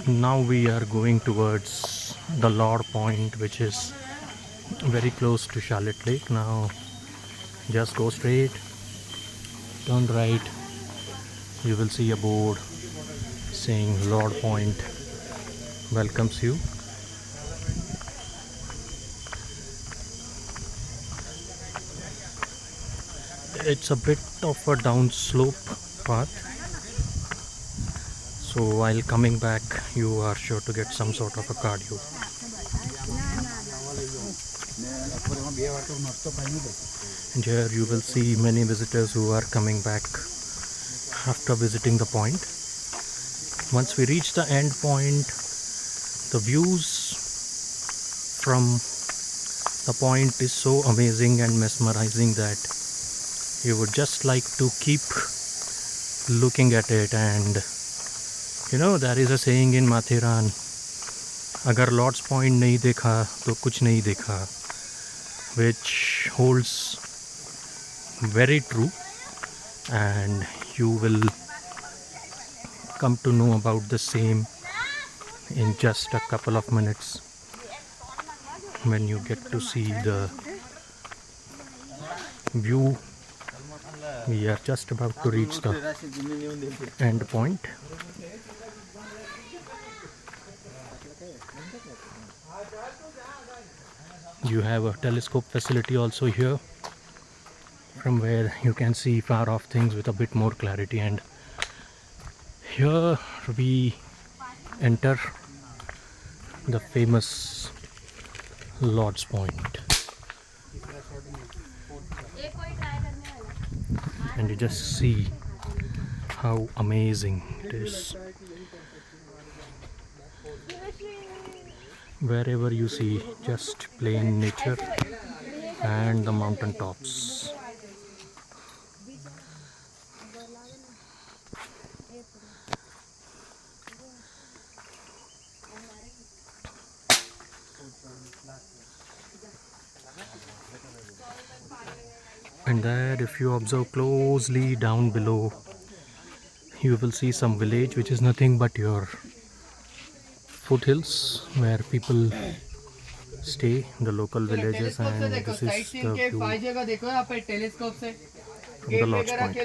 Now we are going towards the Lord Point, which is very close to Charlotte Lake. Now just go straight, turn right, you will see a board saying Lord Point welcomes you. It's a bit of a down slope path, so while coming back you are sure to get some sort of a cardio. And here you will see many visitors who are coming back after visiting the point. Once we reach the end point, the views from the point is so amazing and mesmerizing that you would just like to keep looking at it. And you know, there is a saying in Matheran, agar Lord's Point nahi dekha to kuch nahi dekha, which holds very true, and you will come to know about the same in just a couple of minutes when you get to see the view. We are just about to reach the end point. You have a telescope facility also here, from where you can see far off things with a bit more clarity. And here we enter the famous Lord's Point, and you just see how amazing it is. Wherever you see just plain nature and the mountain tops. And there, if you observe closely down below, you will see some village which is nothing but your foothills where people stay, the local villages, and this is the view from the Lord's Point.